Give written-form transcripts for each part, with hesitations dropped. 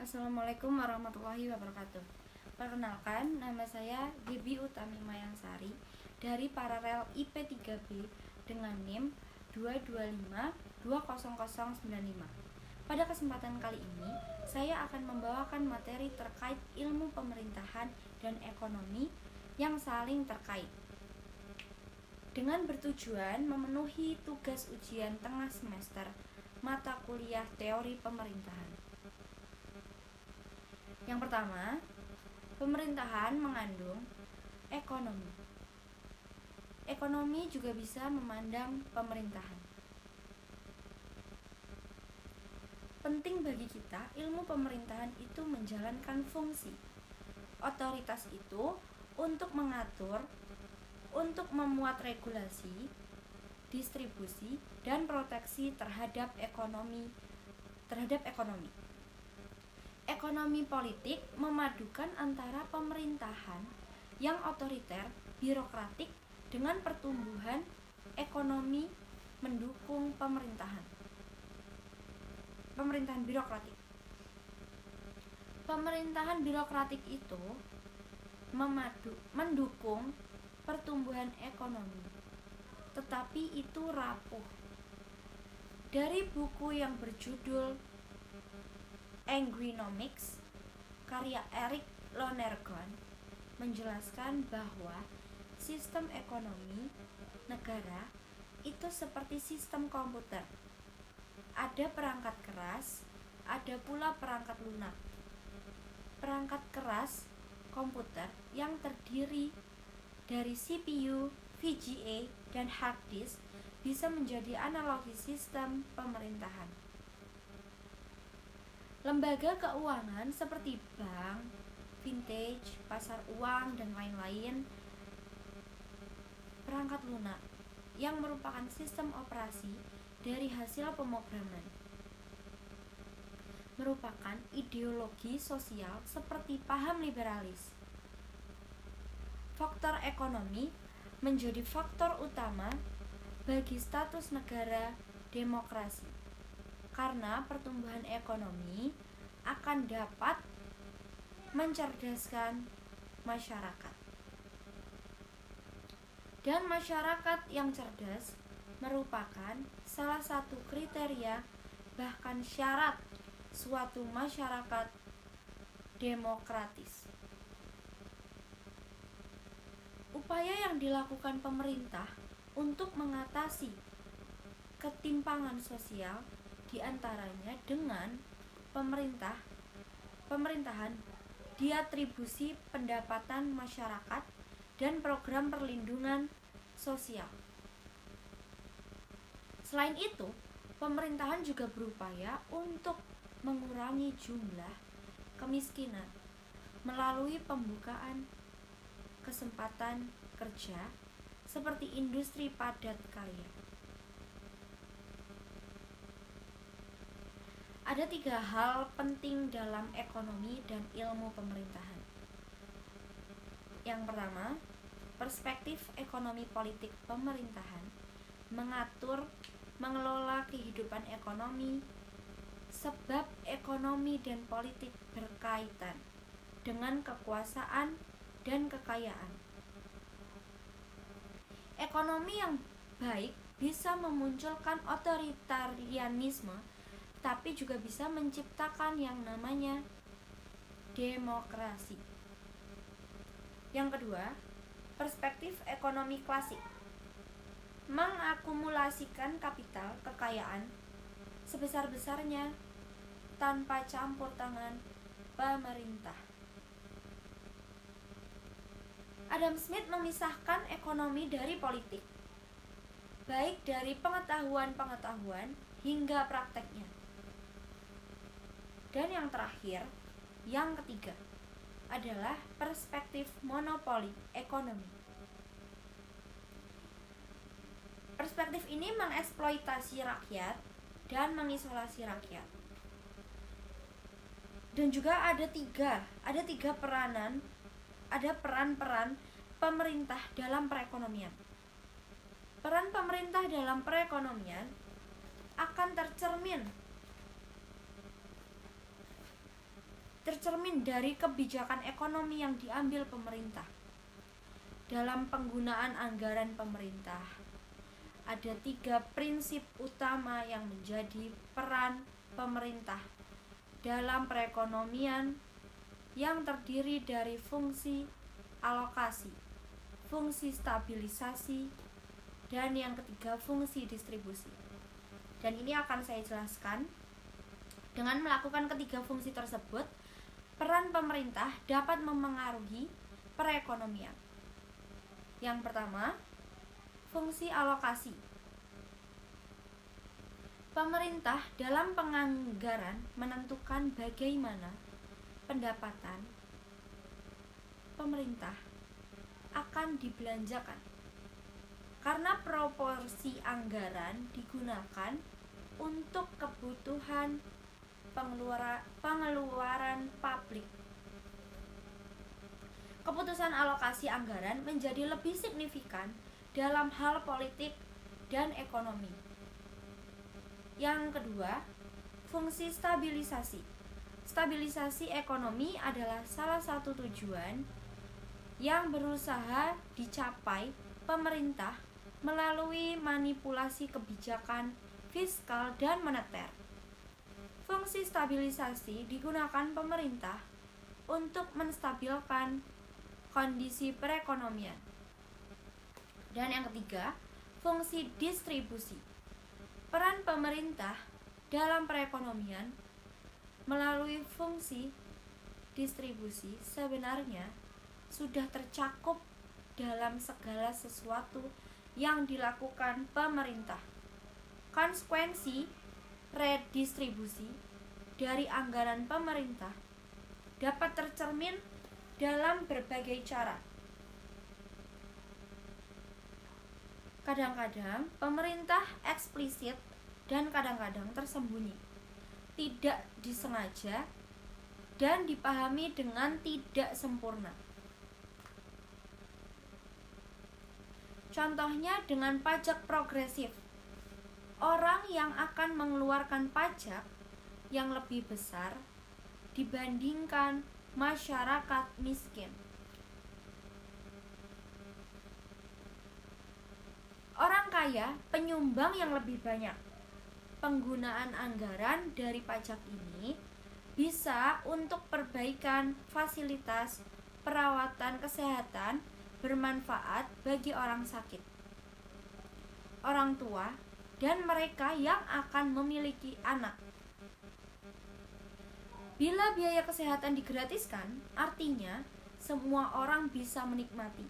Assalamualaikum warahmatullahi wabarakatuh. Perkenalkan, nama saya Debbie Utami Mayangsari dari Paralel IP3B dengan NIM 225200095. Pada kesempatan kali ini, saya akan membawakan materi terkait ilmu pemerintahan dan ekonomi yang saling terkait, dengan bertujuan memenuhi tugas ujian tengah semester mata kuliah teori pemerintahan. Yang pertama, pemerintahan mengandung ekonomi. Ekonomi juga bisa memandang pemerintahan. Penting bagi kita, ilmu pemerintahan itu menjalankan fungsi otoritas itu untuk mengatur, untuk memuat regulasi, distribusi, dan proteksi terhadap ekonomi. Ekonomi politik memadukan antara pemerintahan yang otoriter, birokratik dengan pertumbuhan ekonomi mendukung pemerintahan birokratik. Pemerintahan birokratik itu mendukung pertumbuhan ekonomi, tetapi itu rapuh. Dari buku yang berjudul Angrynomics, karya Eric Lonergan, menjelaskan bahwa sistem ekonomi negara itu seperti sistem komputer. Ada perangkat keras, ada pula perangkat lunak. Perangkat keras komputer yang terdiri dari CPU, VGA, dan hard disk bisa menjadi analogi sistem pemerintahan. Lembaga keuangan seperti bank, vintage, pasar uang, dan lain-lain. Perangkat lunak yang merupakan sistem operasi dari hasil pemrograman, merupakan ideologi sosial seperti paham liberalis. Faktor ekonomi menjadi faktor utama bagi status negara demokrasi, karena pertumbuhan ekonomi akan dapat mencerdaskan masyarakat. Dan masyarakat yang cerdas merupakan salah satu kriteria, bahkan syarat suatu masyarakat demokratis. Upaya yang dilakukan pemerintah untuk mengatasi ketimpangan sosial diantaranya dengan pemerintahan diatribusi pendapatan masyarakat dan program perlindungan sosial. Selain itu, pemerintahan juga berupaya untuk mengurangi jumlah kemiskinan melalui pembukaan kesempatan kerja seperti industri padat karya. Ada 3 hal penting dalam ekonomi dan ilmu pemerintahan. Yang pertama, perspektif ekonomi politik pemerintahan mengatur, mengelola kehidupan ekonomi, sebab ekonomi dan politik berkaitan dengan kekuasaan dan kekayaan. Ekonomi yang baik bisa memunculkan otoritarianisme, tapi juga bisa menciptakan yang namanya demokrasi. Yang kedua, perspektif ekonomi klasik mengakumulasikan kapital kekayaan sebesar-besarnya tanpa campur tangan pemerintah. Adam Smith memisahkan ekonomi dari politik, baik dari pengetahuan hingga prakteknya. Dan yang terakhir, yang ketiga, adalah perspektif monopoli ekonomi. Perspektif ini mengeksploitasi rakyat dan mengisolasi rakyat. Dan juga ada peran-peran pemerintah dalam perekonomian. Peran pemerintah dalam perekonomian akan tercermin tercermin dari kebijakan ekonomi yang diambil pemerintah. Dalam penggunaan anggaran pemerintah, ada 3 prinsip utama yang menjadi peran pemerintah dalam perekonomian, yang terdiri dari fungsi alokasi, fungsi stabilisasi, dan yang ketiga fungsi distribusi. Dan ini akan saya jelaskan. Dengan melakukan ketiga fungsi tersebut, peran pemerintah dapat memengaruhi perekonomian. Yang pertama, fungsi alokasi. Pemerintah dalam penganggaran menentukan bagaimana pendapatan pemerintah akan dibelanjakan, karena proporsi anggaran digunakan untuk kebutuhan pengeluaran publik. Keputusan alokasi anggaran menjadi lebih signifikan dalam hal politik dan ekonomi. Yang kedua, fungsi stabilisasi. Stabilisasi ekonomi adalah salah satu tujuan yang berusaha dicapai pemerintah melalui manipulasi kebijakan fiskal dan moneter. Fungsi stabilisasi digunakan pemerintah untuk menstabilkan kondisi perekonomian. Dan yang ketiga, fungsi distribusi. Peran pemerintah dalam perekonomian melalui fungsi distribusi sebenarnya sudah tercakup dalam segala sesuatu yang dilakukan pemerintah. Konsekuensi redistribusi dari anggaran pemerintah dapat tercermin dalam berbagai cara. Kadang-kadang pemerintah eksplisit dan kadang-kadang tersembunyi, tidak disengaja, dan dipahami dengan tidak sempurna. Contohnya dengan pajak progresif. Orang yang akan mengeluarkan pajak yang lebih besar dibandingkan masyarakat miskin. Orang kaya penyumbang yang lebih banyak. Penggunaan anggaran dari pajak ini bisa untuk perbaikan fasilitas perawatan kesehatan bermanfaat bagi orang sakit, orang tua, dan mereka yang akan memiliki anak. Bila biaya kesehatan digratiskan, artinya semua orang bisa menikmati.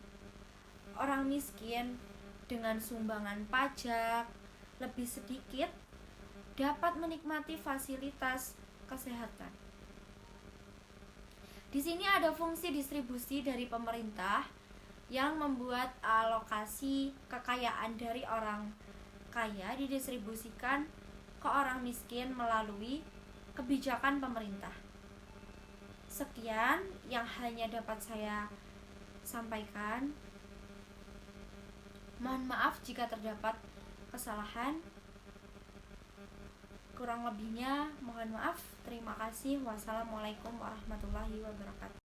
Orang miskin dengan sumbangan pajak lebih sedikit dapat menikmati fasilitas kesehatan. Di sini ada fungsi distribusi dari pemerintah yang membuat alokasi kekayaan dari orang kaya didistribusikan ke orang miskin melalui kebijakan pemerintah. Sekian yang hanya dapat saya sampaikan. Mohon maaf jika terdapat kesalahan. Kurang lebihnya mohon maaf. Terima kasih. Wassalamualaikum warahmatullahi wabarakatuh.